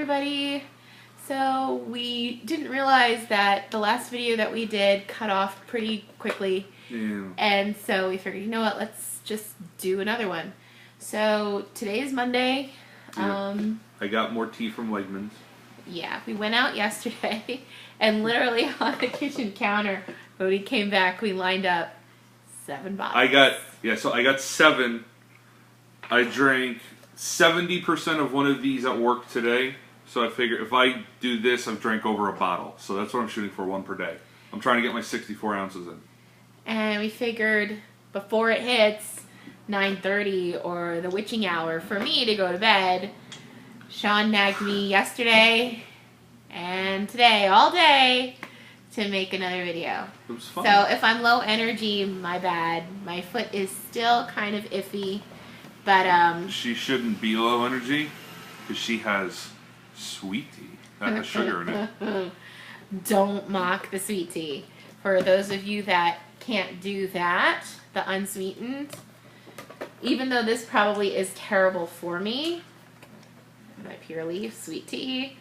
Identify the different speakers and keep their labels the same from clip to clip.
Speaker 1: everybody. So we didn't realize that the last video that we did cut off pretty quickly.
Speaker 2: Yeah.
Speaker 1: And so we figured, you know what, let's just do another one. So today is Monday.
Speaker 2: Yeah. I got more tea from Wegmans.
Speaker 1: Yeah, we went out yesterday and literally on the kitchen counter, when we came back, we lined up 7 bottles.
Speaker 2: I got 7. I drank 70% of one of these at work today. So I figure if I do this, I've drank over a bottle. So that's what I'm shooting for, 1 per day. I'm trying to get my 64 ounces in.
Speaker 1: And we figured before it hits 9:30 or the witching hour for me to go to bed, Shawn nagged me yesterday and today, all day, to make another video.
Speaker 2: It was fun.
Speaker 1: So if I'm low energy, my bad. My foot is still kind of iffy. But
Speaker 2: she shouldn't be low energy because she has sweet tea. That has sugar in it.
Speaker 1: Don't mock the sweet tea. For those of you that can't do that, the unsweetened, even though this probably is terrible for me, my Pure Leaf sweet tea.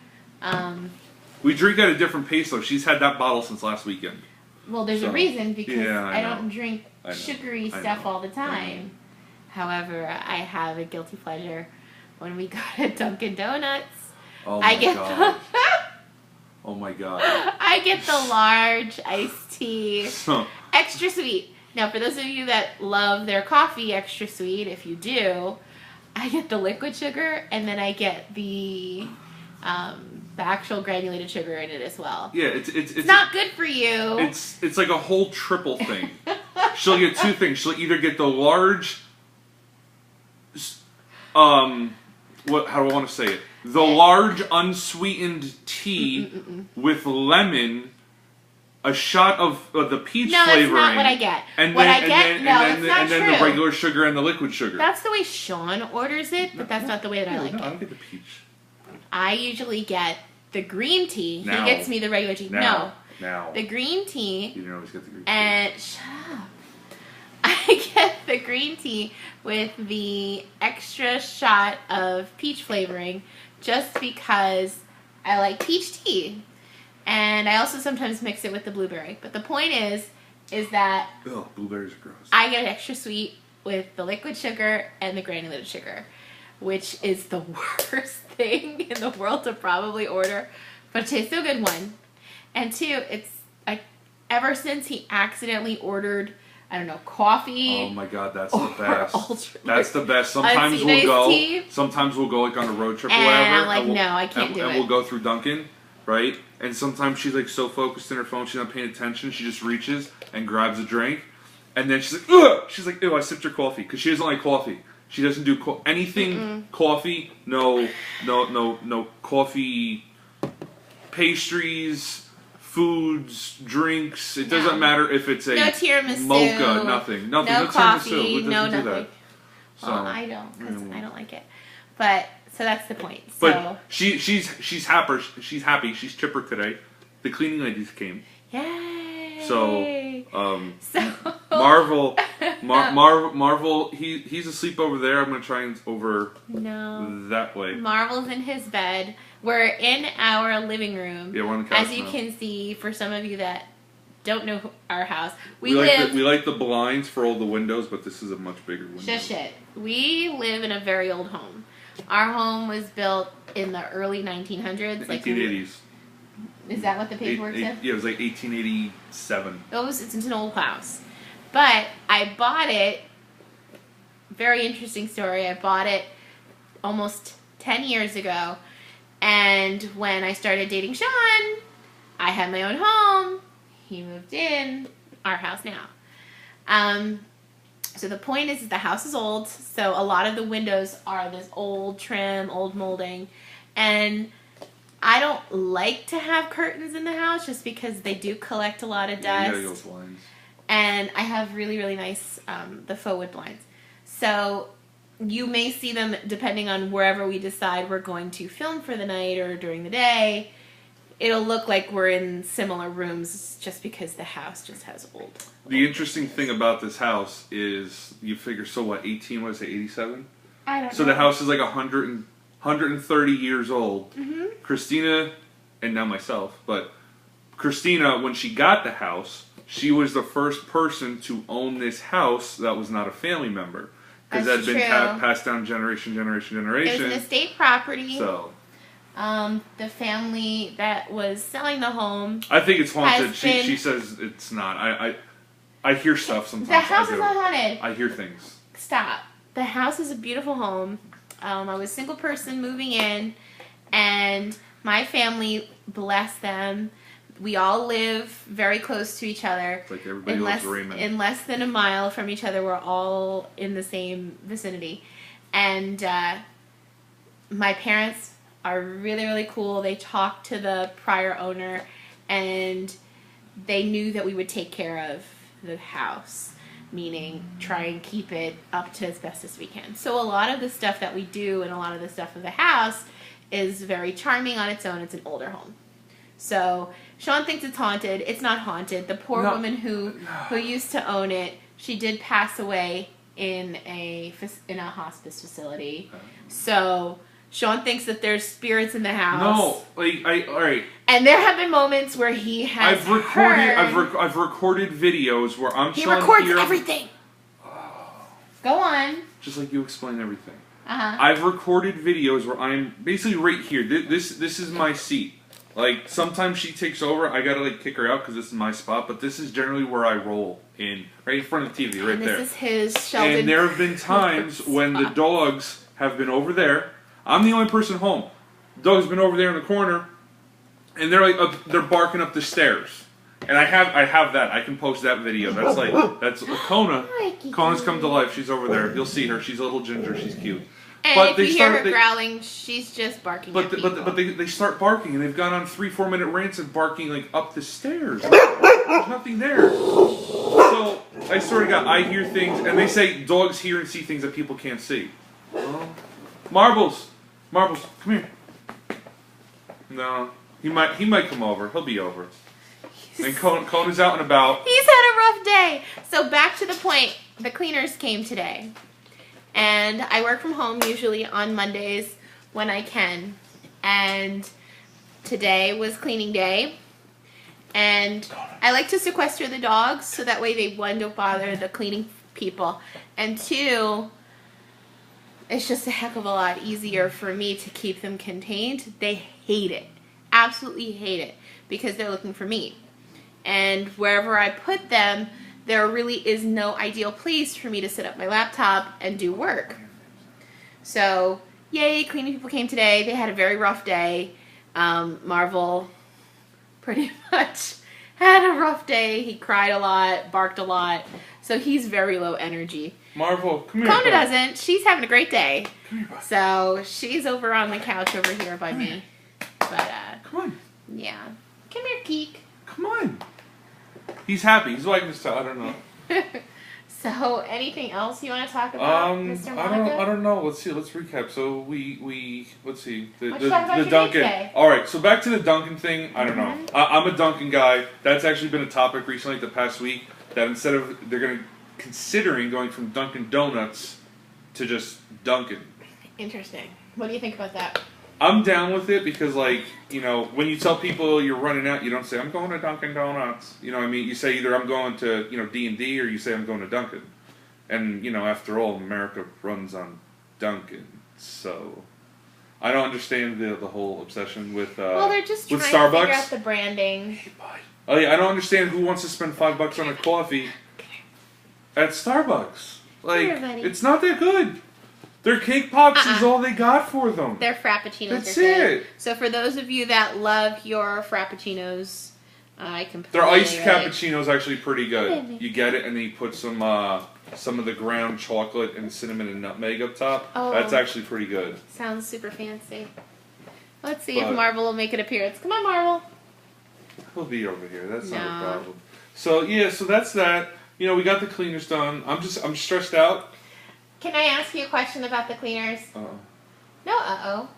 Speaker 2: We drink at a different pace though. She's had that bottle since last weekend.
Speaker 1: Well, there's a reason because I
Speaker 2: know.
Speaker 1: don't drink sugary stuff all the time. However, I have a guilty pleasure when we go to Dunkin' Donuts.
Speaker 2: Oh my God. Oh my God.
Speaker 1: I get the large iced tea, extra sweet. Now, for those of you that love their coffee extra sweet, if you do, I get the liquid sugar, and then I get the actual granulated sugar in it as well.
Speaker 2: Yeah, it's
Speaker 1: not good for you.
Speaker 2: It's like a whole triple thing. She'll get 2 things. She'll either get the large, how do I want to say it? The large unsweetened tea with lemon, a shot of the peach flavoring.
Speaker 1: No, that's not what I get.
Speaker 2: And then the regular sugar and the liquid sugar.
Speaker 1: That's the way Shawn orders it, but that's not the way that I like it.
Speaker 2: I don't get the peach.
Speaker 1: I usually get the green tea.
Speaker 2: Now.
Speaker 1: He gets me the regular tea.
Speaker 2: Now.
Speaker 1: The green tea.
Speaker 2: You don't always get the green tea.
Speaker 1: And shut up. I get the green tea with the extra shot of peach flavoring just because I like peach tea. And I also sometimes mix it with the blueberry. But the point is that
Speaker 2: ugh, blueberries are gross.
Speaker 1: I get extra sweet with the liquid sugar and the granulated sugar, which is the worst thing in the world to probably order. But it tastes so good, 1. And 2, it's like ever since he accidentally ordered, I don't know, coffee.
Speaker 2: Oh my God, that's the best.
Speaker 1: Ultra,
Speaker 2: that's the best. Sometimes we'll go.
Speaker 1: Tea.
Speaker 2: Sometimes we'll go like on a road trip or
Speaker 1: and
Speaker 2: whatever.
Speaker 1: I'm like, no, I can't do it.
Speaker 2: And we'll go through Dunkin', right? And sometimes she's like so focused in her phone, she's not paying attention. She just reaches and grabs a drink, and then she's like, ugh! She's like, ew, I sipped your coffee because she doesn't like coffee. She doesn't do anything coffee. No coffee, pastries, foods, drinks. It doesn't matter if it's a
Speaker 1: tiramisu,
Speaker 2: mocha, nothing.
Speaker 1: No coffee,
Speaker 2: tiramisu.
Speaker 1: no nothing.
Speaker 2: Do that. So,
Speaker 1: well, I don't because I don't like it. But so that's the point. So,
Speaker 2: but she's happy. She's happy. She's chipper today. The cleaning ladies came.
Speaker 1: Yay!
Speaker 2: So Marvel. He's asleep over there. I'm gonna try and over that way.
Speaker 1: Marvel's in his bed. We're in our living room.
Speaker 2: Yeah, we're on the couch
Speaker 1: As you
Speaker 2: now.
Speaker 1: can see, for some of you that don't know our house,
Speaker 2: we like the blinds for all the windows, but this is a much bigger window.
Speaker 1: Shush it. We live in a very old home. Our home was built in the early 1900s.
Speaker 2: 1880s.
Speaker 1: Is that what the paperwork said?
Speaker 2: Yeah, it was like 1887.
Speaker 1: It's an old house. But I bought it, very interesting story, I bought it almost 10 years ago. And when I started dating Shawn, I had my own home. He moved in, our house now. So the point is the house is old, so a lot of the windows are this old trim, old molding, and I don't like to have curtains in the house just because they do collect a lot of dust.
Speaker 2: Yeah, you gotta go blinds.
Speaker 1: And I have really, really nice the faux wood blinds. So you may see them depending on wherever we decide we're going to film for the night or during the day. It'll look like we're in similar rooms just because the house just has old.
Speaker 2: The interesting thing about this house is you figure, so what, 87?
Speaker 1: I don't know.
Speaker 2: So the house is like 100 130 years old.
Speaker 1: Mm-hmm.
Speaker 2: Christina, and now myself, but Christina, when she got the house, she was the first person to own this house that was not a family member. Because that had been passed down generation.
Speaker 1: It was an estate property.
Speaker 2: So,
Speaker 1: the family that was selling the home.
Speaker 2: I think it's haunted. She says it's not. I hear stuff sometimes.
Speaker 1: The house is not haunted.
Speaker 2: I hear things.
Speaker 1: Stop. The house is a beautiful home. I was a single person moving in, and my family, bless them, we all live very close to each other.
Speaker 2: Like everybody loves Raymond.
Speaker 1: In less than a mile from each other, we're all in the same vicinity. And my parents are really, really cool. They talked to the prior owner, and they knew that we would take care of the house, meaning try and keep it up to as best as we can. So a lot of the stuff that we do and a lot of the stuff of the house is very charming on its own. It's an older home. So Shawn thinks it's haunted. It's not haunted. The poor woman who used to own it, she did pass away in a hospice facility. So Shawn thinks that there's spirits in the house.
Speaker 2: No, all right.
Speaker 1: And there have been moments where he has
Speaker 2: I've recorded videos where I'm
Speaker 1: He
Speaker 2: Shawn
Speaker 1: records
Speaker 2: here.
Speaker 1: everything. Go on.
Speaker 2: Just like you explain everything.
Speaker 1: Uh-huh.
Speaker 2: I've recorded videos where I'm basically right here. This is my seat. Like, sometimes she takes over. I gotta, like, kick her out because this is my spot. But this is generally where I roll right in front of the TV, right there.
Speaker 1: This is his Sheldon.
Speaker 2: And there have been times when the dogs have been over there. I'm the only person home. The dog's been over there in the corner, and they're like they're barking up the stairs. And I have that. I can post that video. That's Kona. Kona's come to life. She's over there. You'll see her. She's a little ginger. She's cute.
Speaker 1: And
Speaker 2: but
Speaker 1: if you hear her growling, she's just barking at people.
Speaker 2: But they start barking, and they've gone on 3-4 minute rants and barking like up the stairs. There's nothing there. So I swear to God, I hear things, and they say dogs hear and see things that people can't see. Well, Marbles, come here. No, he might come over. He'll be over. And Kona's out and about.
Speaker 1: He's had a rough day. So back to the point. The cleaners came today. And I work from home usually on Mondays when I can. And today was cleaning day. And I like to sequester the dogs so that way they, one, don't bother the cleaning people. And two, it's just a heck of a lot easier for me to keep them contained. They hate it. Absolutely hate it. Because they're looking for me. And wherever I put them, there really is no ideal place for me to sit up my laptop and do work. So, yay, cleaning people came today. They had a very rough day. Marvel pretty much had a rough day. He cried a lot, barked a lot. So he's very low energy.
Speaker 2: Marvel, come here.
Speaker 1: Kona doesn't. She's having a great day. Come here, bud. So she's over on the couch over here by me. But,
Speaker 2: come on.
Speaker 1: Yeah. Come here, Keek.
Speaker 2: Come on. He's happy. He's wagging his tail. I don't know.
Speaker 1: So, anything else you want to talk about, Mr. Monica?
Speaker 2: I don't know. Let's see. Let's recap. So let's see.
Speaker 1: Let's talk about your
Speaker 2: Duncan.
Speaker 1: day.
Speaker 2: All right. So back to the Duncan thing. I don't know. I'm a Duncan guy. That's actually been a topic recently, the past week. That instead of they're considering going from Dunkin' Donuts to just Dunkin'.
Speaker 1: Interesting. What do you think about that?
Speaker 2: I'm down with it because, like, you know, when you tell people you're running out, you don't say, I'm going to Dunkin' Donuts. You know what I mean? You say either I'm going to, you know, D&D or you say I'm going to Dunkin'. And, you know, after all, America runs on Dunkin'. So, I don't understand the whole obsession with
Speaker 1: well, they're just trying
Speaker 2: Starbucks.
Speaker 1: to figure out the branding.
Speaker 2: Hey, bud. Oh, yeah, I don't understand who wants to spend $5 on a coffee at Starbucks. Like, it's not that good. Their cake pops is all they got for them.
Speaker 1: Their frappuccinos
Speaker 2: That's
Speaker 1: are good.
Speaker 2: it.
Speaker 1: So for those of you that love your frappuccinos, I completely
Speaker 2: Their iced cappuccino is actually pretty good. You get it, and then you put some of the ground chocolate and cinnamon and nutmeg up top.
Speaker 1: Oh.
Speaker 2: That's actually pretty good.
Speaker 1: Sounds super fancy. Let's see if Marvel will make an appearance. Come on, Marvel.
Speaker 2: He'll be over here. That's not a problem. So yeah, so that's that. You know, we got the cleaners done. I'm stressed out.
Speaker 1: Can I ask you a question about the cleaners?
Speaker 2: Uh-oh.
Speaker 1: No, uh-oh.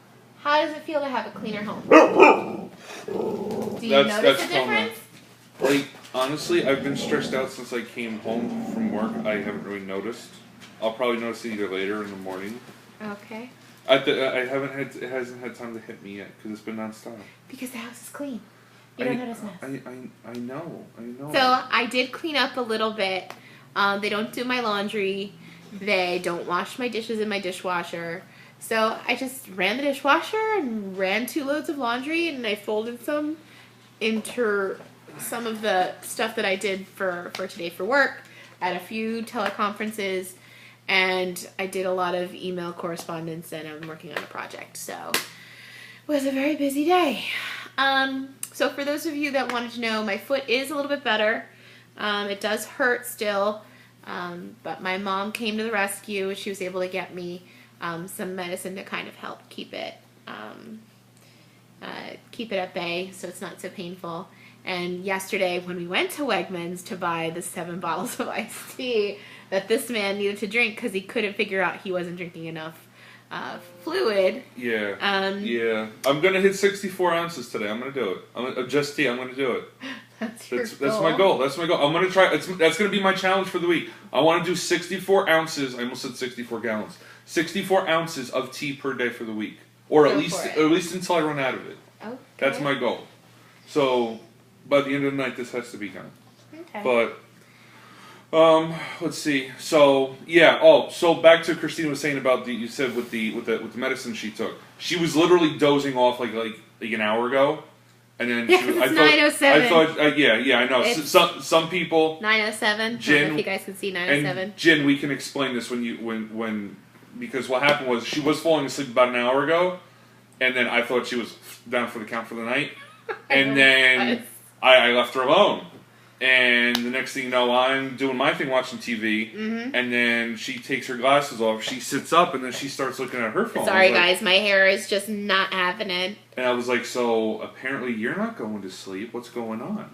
Speaker 1: How does it feel to have a cleaner home? Do you notice a difference?
Speaker 2: Like, honestly, I've been stressed out since I came home from work. I haven't really noticed. I'll probably notice it either later in the morning.
Speaker 1: Okay.
Speaker 2: I haven't had. It hasn't had time to hit me yet because it's been nonstop.
Speaker 1: Because the house is clean. You don't notice mess.
Speaker 2: I know.
Speaker 1: So I did clean up a little bit. They don't do my laundry. They don't wash my dishes in my dishwasher. So I just ran the dishwasher and ran 2 loads of laundry, and I folded some into some of the stuff that I did for today for work. I had a few teleconferences, and I did a lot of email correspondence, and I'm working on a project. So it was a very busy day. So for those of you that wanted to know, my foot is a little bit better. It does hurt still, but my mom came to the rescue. She was able to get me some medicine to kind of help keep it at bay so it's not so painful. And yesterday when we went to Wegmans to buy the 7 bottles of iced tea that this man needed to drink because he couldn't figure out he wasn't drinking enough fluid.
Speaker 2: Yeah. Yeah. I'm going to hit 64 ounces today. I'm going to do it. Just tea. I'm going to do it.
Speaker 1: That's
Speaker 2: my goal. That's my goal. I'm going to try. That's going to be my challenge for the week. I want to do 64 ounces. I almost said 64 gallons. 64 ounces of tea per day for the week. Or at least until I run out of it. Okay. That's my goal. So by the end of the night, this has to be done.
Speaker 1: Okay.
Speaker 2: But let's see. So yeah. Oh, so back to Christina was saying about you said with the medicine she took. She was literally dozing off like an hour ago, and then
Speaker 1: it's 9:07.
Speaker 2: I thought yeah I know. Some people
Speaker 1: 9:07. I don't know if you guys can see 9:07.
Speaker 2: And Jen, we can explain this when because what happened was she was falling asleep about an hour ago, and then I thought she was down for the count for the night, and then I left her alone. And the next thing you know, I'm doing my thing watching TV, and then she takes her glasses off, she sits up, and then she starts looking at her phone.
Speaker 1: Sorry, guys, my hair is just not having it.
Speaker 2: And I was like, so apparently you're not going to sleep. What's going on?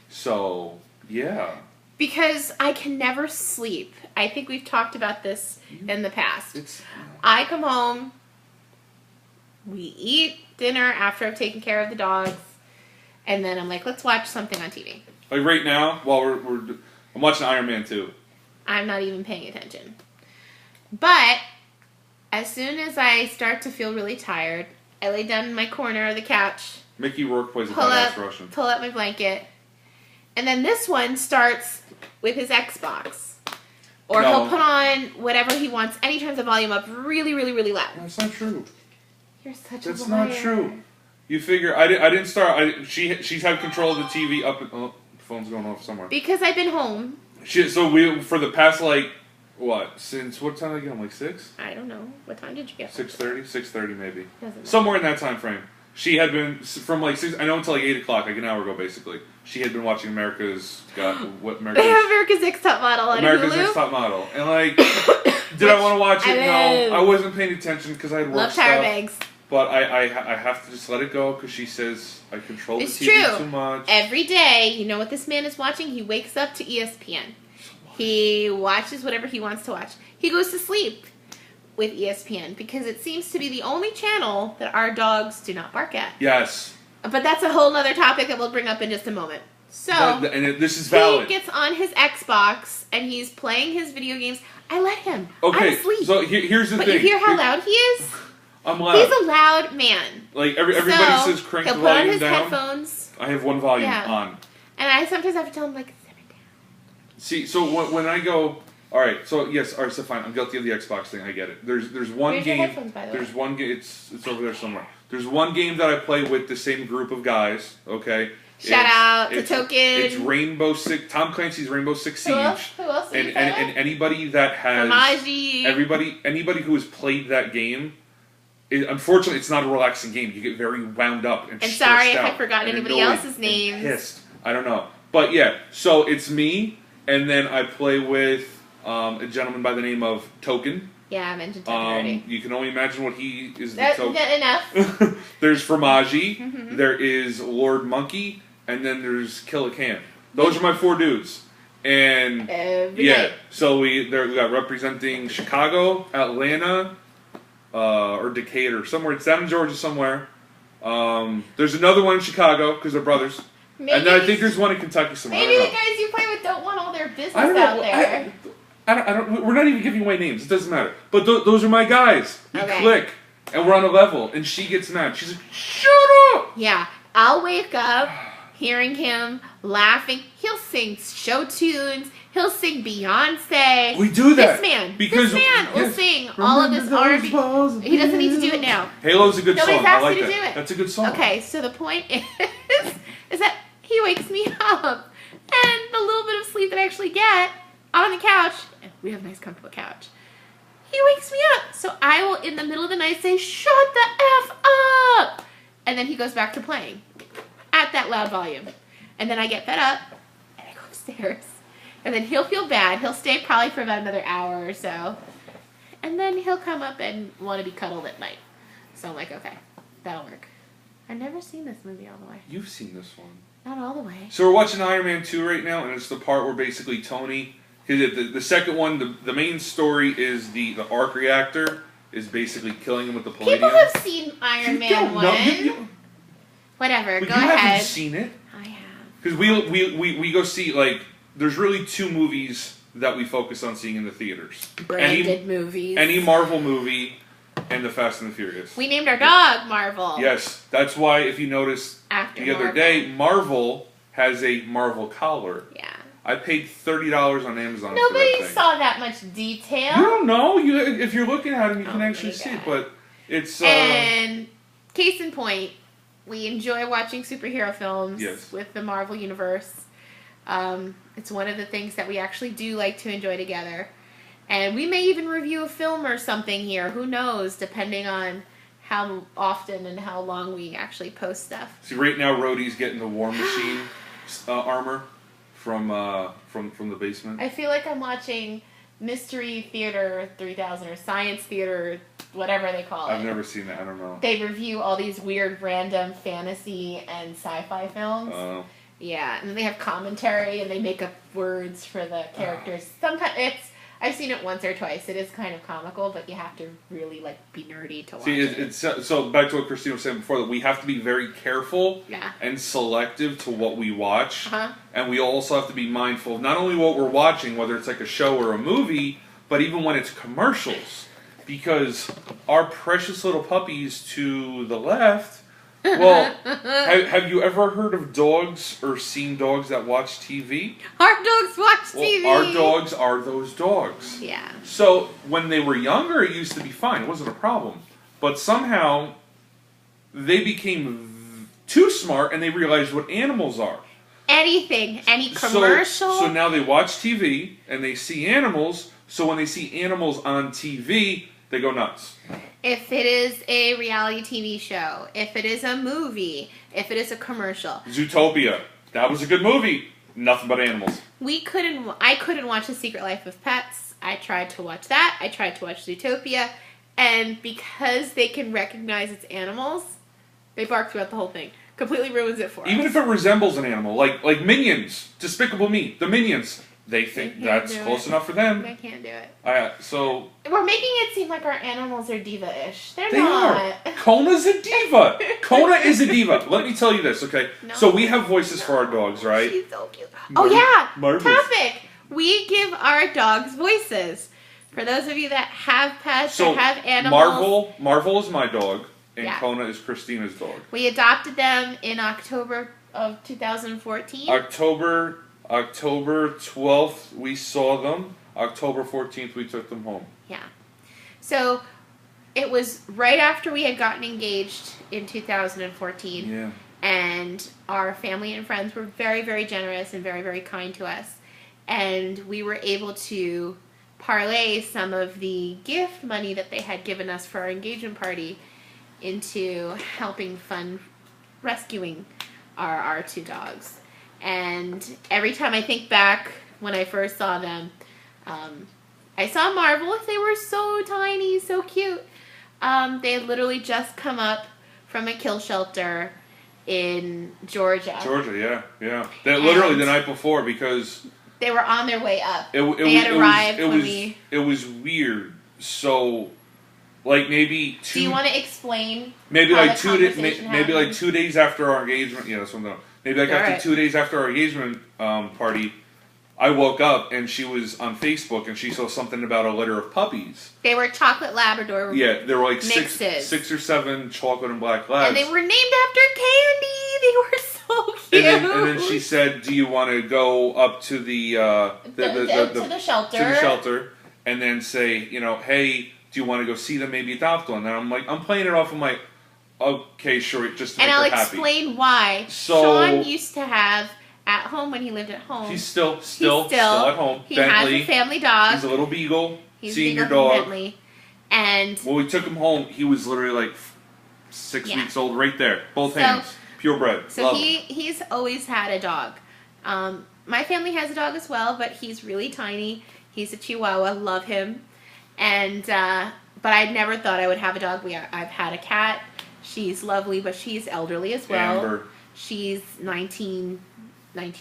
Speaker 2: So, yeah.
Speaker 1: Because I can never sleep. I think we've talked about this in the past. I come home, we eat dinner after I've taken care of the dogs, and then I'm like, let's watch something on TV.
Speaker 2: Like right now, while I'm watching Iron Man 2.
Speaker 1: I'm not even paying attention. But as soon as I start to feel really tired, I lay down in my corner of the couch.
Speaker 2: Mickey Rourke plays a badass Russian.
Speaker 1: Pull up my blanket. And then this one starts with his Xbox. Or he'll put on whatever he wants, and he turns the volume up really, really, really loud.
Speaker 2: That's not true.
Speaker 1: You're such a liar.
Speaker 2: That's not true. You figure, I didn't start, she's had control of the TV up, the phone's going off somewhere.
Speaker 1: Because I've been home.
Speaker 2: For the past, since, what time did I get home, 6?
Speaker 1: I don't know. What time did you get home?
Speaker 2: 6:30? 6:30 maybe. Somewhere in that time frame. She had been, from 6, I know until 8 o'clock, an hour ago basically. She had been watching They have America's
Speaker 1: Next Top Model on
Speaker 2: America's
Speaker 1: Hulu?
Speaker 2: Next Top Model. And did I want to watch it? No. I wasn't paying attention because I had work stuff.
Speaker 1: Love Tyra Banks.
Speaker 2: But I have to just let it go because she says I control the TV too much.
Speaker 1: Every day, you know what this man is watching? He wakes up to ESPN. He watches whatever he wants to watch. He goes to sleep with ESPN because it seems to be the only channel that our dogs do not bark at.
Speaker 2: Yes.
Speaker 1: But that's a whole other topic that we'll bring up in just a moment. So,
Speaker 2: this is valid.
Speaker 1: He gets on his Xbox and he's playing his video games. I let him.
Speaker 2: Okay,
Speaker 1: I'm asleep.
Speaker 2: So here's the thing.
Speaker 1: But you hear how loud he is?
Speaker 2: I'm loud.
Speaker 1: He's a loud man.
Speaker 2: Everybody says crank the volume down.
Speaker 1: He'll put on his headphones.
Speaker 2: I have one volume on.
Speaker 1: And I sometimes have to tell him, simmer down.
Speaker 2: See, so when I go, alright, so fine, I'm guilty of the Xbox thing, I get it. There's one
Speaker 1: Where's
Speaker 2: game,
Speaker 1: your headphones, by the way?
Speaker 2: there's one game, it's over there somewhere. There's one game that I play with the same group of guys, okay?
Speaker 1: Shout out to Token.
Speaker 2: It's Rainbow Six, Tom Clancy's Rainbow Six Siege.
Speaker 1: Who else
Speaker 2: and anybody that has, anybody who has played that game, unfortunately, it's not a relaxing game. You get very wound up and stressed
Speaker 1: sorry if
Speaker 2: out
Speaker 1: I forgot anybody else's names.
Speaker 2: Pissed. I don't know. But yeah, so it's me, and then I play with a gentleman by the name of Token.
Speaker 1: Yeah, I mentioned Token already.
Speaker 2: You can only imagine what he is.
Speaker 1: That's enough.
Speaker 2: There's Fromagi, there is Lord Monkey, and then there's Killacan. Those are my 4 dudes. And
Speaker 1: night.
Speaker 2: So we got representing Chicago, Atlanta, or Decatur, somewhere. It's down in Georgia somewhere. There's another one in Chicago because they're brothers. And then I think there's one in Kentucky somewhere.
Speaker 1: Maybe the guys you play with don't want all their business out there.
Speaker 2: I don't. We're not even giving away names. It doesn't matter. But those are my guys. We click. And we're on a level, and she gets mad. She's like, shut up!
Speaker 1: Yeah, I'll wake up hearing him laughing. He'll sing show tunes. He'll sing Beyonce.
Speaker 2: We do that.
Speaker 1: This man will sing all of this R&B. He doesn't need to do it now.
Speaker 2: Halo's a good
Speaker 1: Nobody's
Speaker 2: song. I
Speaker 1: asked
Speaker 2: like
Speaker 1: you to
Speaker 2: that.
Speaker 1: do it.
Speaker 2: That's a good song.
Speaker 1: Okay, so the point is that he wakes me up, and the little bit of sleep that I actually get on the couch, and we have a nice comfortable couch, he wakes me up. So I will, in the middle of the night, say, shut the F up! And then he goes back to playing at that loud volume. And then I get fed up, and I go upstairs. And then he'll feel bad. He'll stay probably for about another hour or so. And then he'll come up and want to be cuddled at night. So I'm like, okay, that'll work. I've never seen this movie all the way.
Speaker 2: You've seen this one.
Speaker 1: Not all the way.
Speaker 2: So we're watching Iron Man 2 right now, and it's the part where basically Tony... The second one, the main story is the arc reactor is basically killing him with the palladium.
Speaker 1: People have seen Iron Man 1. Whatever,
Speaker 2: but
Speaker 1: go
Speaker 2: you
Speaker 1: ahead.
Speaker 2: haven't seen it?
Speaker 1: I have.
Speaker 2: Because we go see, like, there's really 2 movies that we focus on seeing in the theaters.
Speaker 1: Branded movies.
Speaker 2: Any Marvel movie and the Fast and the Furious.
Speaker 1: We named our dog Marvel.
Speaker 2: Yes, that's why if you notice
Speaker 1: After
Speaker 2: the other
Speaker 1: Marvel.
Speaker 2: day, Marvel has a Marvel collar.
Speaker 1: Yeah.
Speaker 2: I paid $30 on Amazon for
Speaker 1: Nobody
Speaker 2: that thing.
Speaker 1: saw that much detail.
Speaker 2: You don't know. If you're looking at them, you can
Speaker 1: Oh
Speaker 2: actually
Speaker 1: my
Speaker 2: see it.
Speaker 1: God.
Speaker 2: But it's...
Speaker 1: And case in point, we enjoy watching superhero films
Speaker 2: Yes.
Speaker 1: with the Marvel Universe. It's one of the things that we actually do like to enjoy together. And we may even review a film or something here. Who knows, depending on how often and how long we actually post stuff.
Speaker 2: see, right now, Rhodey's getting the War Machine armor from the basement.
Speaker 1: I feel like I'm watching Mystery Theater 3000 or Science Theater, whatever they call it.
Speaker 2: I've never seen that. I don't know.
Speaker 1: They review all these weird, random fantasy and sci-fi films. Yeah, and then they have commentary and they make up words for the characters. Sometimes I've seen it once or twice. It is kind of comical, but you have to really be nerdy to watch it.
Speaker 2: It's so back to what Christina was saying before, that we have to be very careful and selective to what we watch, and we also have to be mindful of not only what we're watching, whether it's like a show or a movie, but even when it's commercials, because our precious little puppies to the left. Well, have you ever heard of dogs or seen dogs that watch TV?
Speaker 1: Our dogs watch TV.
Speaker 2: Well, our dogs are those dogs.
Speaker 1: Yeah.
Speaker 2: So when they were younger, it used to be fine. It wasn't a problem. But somehow they became too smart and they realized what animals are.
Speaker 1: Anything, any commercial.
Speaker 2: So now they watch TV and they see animals. So when they see animals on TV, they go nuts.
Speaker 1: If it is a reality TV show, if it is a movie, if it is a commercial.
Speaker 2: Zootopia. That was a good movie. Nothing but animals.
Speaker 1: I couldn't watch The Secret Life of Pets. I tried to watch that. I tried to watch Zootopia. And because they can recognize it's animals, they bark throughout the whole thing. Completely ruins it for us.
Speaker 2: Even if it resembles an animal. Like Minions. Despicable Me. The Minions. They think that's close enough for them.
Speaker 1: They can't do it.
Speaker 2: So
Speaker 1: we're making it seem like our animals are diva-ish. They
Speaker 2: not. Are. Kona's a diva. Kona is a diva. Let me tell you this, okay? No, so we have voices for our dogs, right?
Speaker 1: She's so cute. Oh yeah, topic. We give our dogs voices. For those of you that have pets or have animals.
Speaker 2: Marvel is my dog, and Kona is Christina's dog.
Speaker 1: We adopted them in October of 2014. October
Speaker 2: 12th, we saw them. October 14th, we took them home.
Speaker 1: Yeah. So, it was right after we had gotten engaged in 2014.
Speaker 2: Yeah.
Speaker 1: And our family and friends were very, very generous and very, very kind to us. And we were able to parlay some of the gift money that they had given us for our engagement party into helping fund rescuing our 2 dogs. And every time I think back when I first saw them, I saw Marvel. They were so tiny, so cute. They had literally just come up from a kill shelter in Georgia.
Speaker 2: Georgia, yeah. They literally the night before, because
Speaker 1: they were on their way up.
Speaker 2: They had arrived when we... It was weird. So, like maybe 2...
Speaker 1: Do you want to explain?
Speaker 2: Maybe like 2 days after our engagement. Yeah, that's what I'm doing. Maybe like after 2 days after our engagement party, I woke up and she was on Facebook and she saw something about a litter of puppies.
Speaker 1: They were chocolate Labrador.
Speaker 2: Yeah, there were like
Speaker 1: mixes.
Speaker 2: six or seven chocolate and black labs.
Speaker 1: And they were named after Candy. They were so cute.
Speaker 2: And then she said, "Do you want to go up to the
Speaker 1: shelter?
Speaker 2: To the shelter, and then say, hey, do you want to go see them? Maybe adopt one." And I'm like, I'm playing it off. I'm like, okay, sure, just to make her happy.
Speaker 1: And I'll explain why.
Speaker 2: So,
Speaker 1: Shawn used to have at home when he lived at home.
Speaker 2: He's still at home.
Speaker 1: He
Speaker 2: Bentley.
Speaker 1: has a family dog.
Speaker 2: He's a little beagle.
Speaker 1: He's
Speaker 2: senior
Speaker 1: beagle
Speaker 2: dog.
Speaker 1: Bentley. And
Speaker 2: when we took him home, he was literally like 6 weeks old, right there, both hands, purebred.
Speaker 1: So he's always had a dog. My family has a dog as well, but he's really tiny. He's a Chihuahua. Love him. And but I never thought I would have a dog. I've had a cat. She's lovely, but she's elderly as well.
Speaker 2: Amber.
Speaker 1: She's 19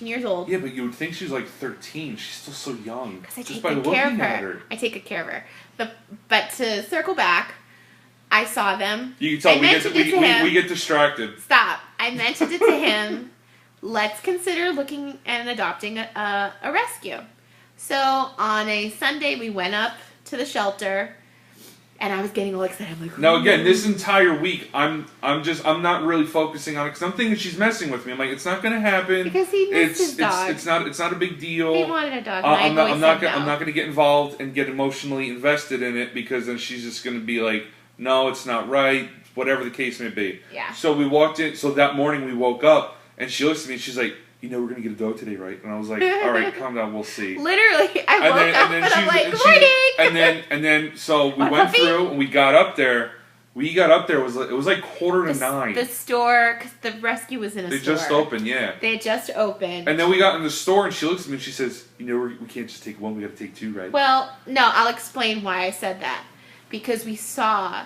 Speaker 1: years old.
Speaker 2: Yeah, but you would think she's like 13. She's still so young.
Speaker 1: Because I take good care of her. I take good care of her. But to circle back, I saw them.
Speaker 2: You can tell we get distracted.
Speaker 1: Stop. I mentioned it to him. Let's consider looking and adopting a rescue. So on a Sunday, we went up to the shelter. And I was getting all excited. I'm like,
Speaker 2: now again, this entire week, I'm not really focusing on it because I'm thinking she's messing with me. I'm like, it's not going to happen
Speaker 1: because he missed his dog.
Speaker 2: It's not a big deal.
Speaker 1: He wanted a dog.
Speaker 2: I'm not going to get involved and get emotionally invested in it because then she's just going to be like, no, it's not right. Whatever the case may be.
Speaker 1: Yeah.
Speaker 2: So we walked in. So that morning we woke up and she looks at me and she's like, we're going to get a dog today, right? And I was like, all right, calm down, we'll see.
Speaker 1: Literally, I woke up and I'm like, morning!
Speaker 2: And then, so we went through and we got up there. It was like 8:45.
Speaker 1: The store, because the rescue was in a store.
Speaker 2: They just opened, yeah.
Speaker 1: They just opened.
Speaker 2: And then we got in the store and she looks at me and she says, we can't just take one, we got to take two, right?
Speaker 1: Well, no, I'll explain why I said that. Because we saw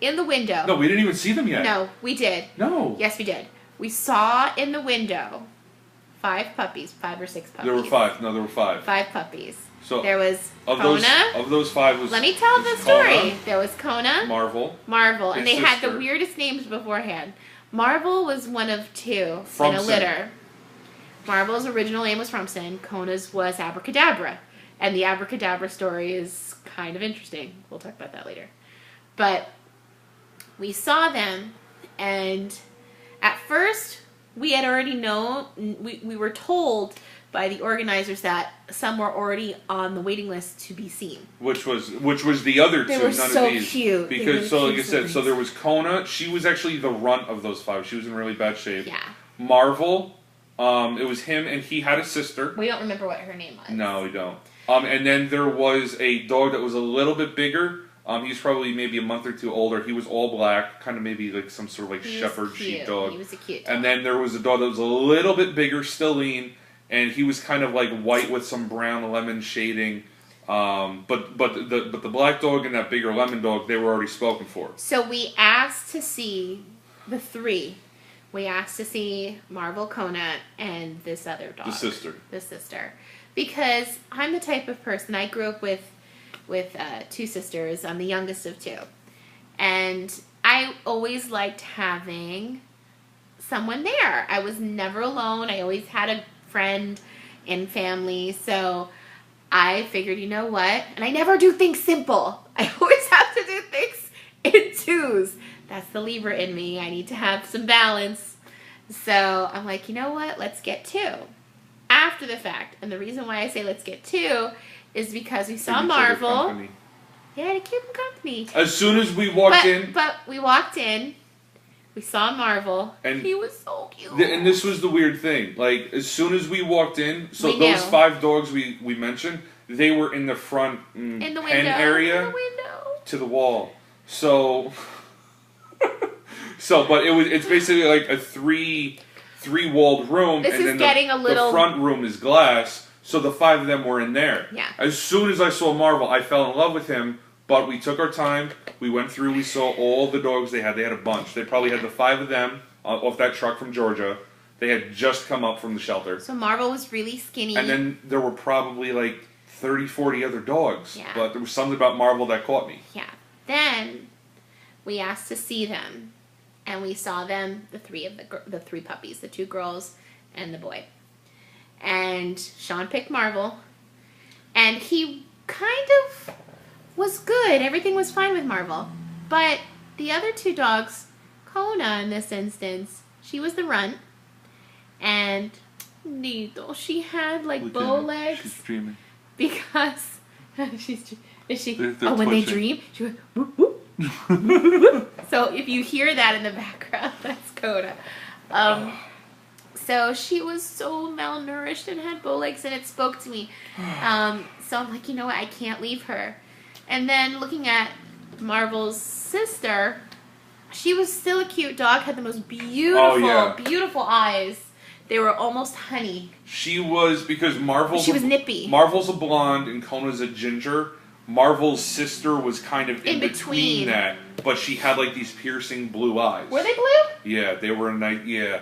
Speaker 1: in the window.
Speaker 2: No, we didn't even see them yet.
Speaker 1: No, we did.
Speaker 2: No.
Speaker 1: Yes, we did. We saw in the window 5 puppies, 5 or 6 puppies.
Speaker 2: There were 5. No, there were 5.
Speaker 1: 5 puppies.
Speaker 2: So
Speaker 1: there was
Speaker 2: Kona. Of those 5 was.
Speaker 1: Let me tell the story.
Speaker 2: Kona,
Speaker 1: there was Kona.
Speaker 2: Marvel.
Speaker 1: And they had the weirdest names beforehand. Marvel was one of 2 in a litter. Marvel's original name was Frumson. Kona's was Abracadabra. And the Abracadabra story is kind of interesting. We'll talk about that later. But we saw them, and at first we had already known, we were told by the organizers that some were already on the waiting list to be seen.
Speaker 2: Which was the other 2,
Speaker 1: they were
Speaker 2: none
Speaker 1: so
Speaker 2: of these.
Speaker 1: Cute.
Speaker 2: Because, so like I said, so there was Kona. She was actually the runt of those 5. She was in really bad shape.
Speaker 1: Yeah.
Speaker 2: Marvel, it was him, and he had a sister.
Speaker 1: We don't remember what her name was.
Speaker 2: No, we don't. And then there was a dog that was a little bit bigger. He was probably maybe a month or 2 older. He was all black, kind of maybe like some sort of like shepherd sheepdog.
Speaker 1: He was a cute dog.
Speaker 2: And then there was a dog that was a little bit bigger, still lean, and he was kind of like white with some brown lemon shading. But the black dog and that bigger lemon dog, they were already spoken for.
Speaker 1: So we asked to see the 3. We asked to see Marvel, Kona, and this other dog. The sister. Because I'm the type of person, I grew up with 2 sisters. I'm the youngest of 2. And I always liked having someone there. I was never alone. I always had a friend and family. So I figured, you know what? And I never do things simple. I always have to do things in 2s. That's the Libra in me. I need to have some balance. So I'm like, you know what? Let's get 2. After the fact. And the reason why I say let's get 2 is because we saw Marvel. Yeah, to keep them company.
Speaker 2: As soon as we walked in.
Speaker 1: But we walked in. We saw Marvel.
Speaker 2: And
Speaker 1: he was so cute.
Speaker 2: And this was the weird thing. Like, as soon as we walked in, so
Speaker 1: we
Speaker 2: those
Speaker 1: knew.
Speaker 2: 5 dogs we mentioned, they were in the front
Speaker 1: in the
Speaker 2: pen area
Speaker 1: in the window.
Speaker 2: To the wall. So, but it's basically like a 3-walled room.
Speaker 1: This
Speaker 2: and
Speaker 1: is
Speaker 2: then
Speaker 1: getting a little.
Speaker 2: The front room is glass, so the 5 of them were in there.
Speaker 1: Yeah.
Speaker 2: As soon as I saw Marvel, I fell in love with him. But we took our time. We went through. We saw all the dogs they had. They had a bunch. They probably had the 5 of them off that truck from Georgia. They had just come up from the shelter.
Speaker 1: So Marvel was really skinny.
Speaker 2: And then there were probably like 30, 40 other dogs.
Speaker 1: Yeah.
Speaker 2: But there was something about Marvel that caught me.
Speaker 1: Yeah. Then we asked to see them, and we saw them. The 3 puppies, the 2 girls and the boy. And Shawn picked Marvel. And he kind of was good. Everything was fine with Marvel. But the other two dogs, Kona in this instance, she was the runt. And Needle, she had like bow legs.
Speaker 2: She's dreaming.
Speaker 1: Because is she?
Speaker 2: They're
Speaker 1: when they
Speaker 2: twitching.
Speaker 1: dream, she went whoop, whoop, whoop, whoop. So if you hear that in the background, that's Coda. So she was so malnourished and had bow legs, and it spoke to me. So I'm like, you know what? I can't leave her. And then looking at Marvel's sister, she was still a cute dog. Had the most beautiful, beautiful eyes. They were almost honey.
Speaker 2: She was, because
Speaker 1: She was nippy.
Speaker 2: Marvel's a blonde and Kona's a ginger. Marvel's sister was kind of in between that, but she had like these piercing blue eyes.
Speaker 1: Were they blue?
Speaker 2: Yeah, they were nice. Yeah,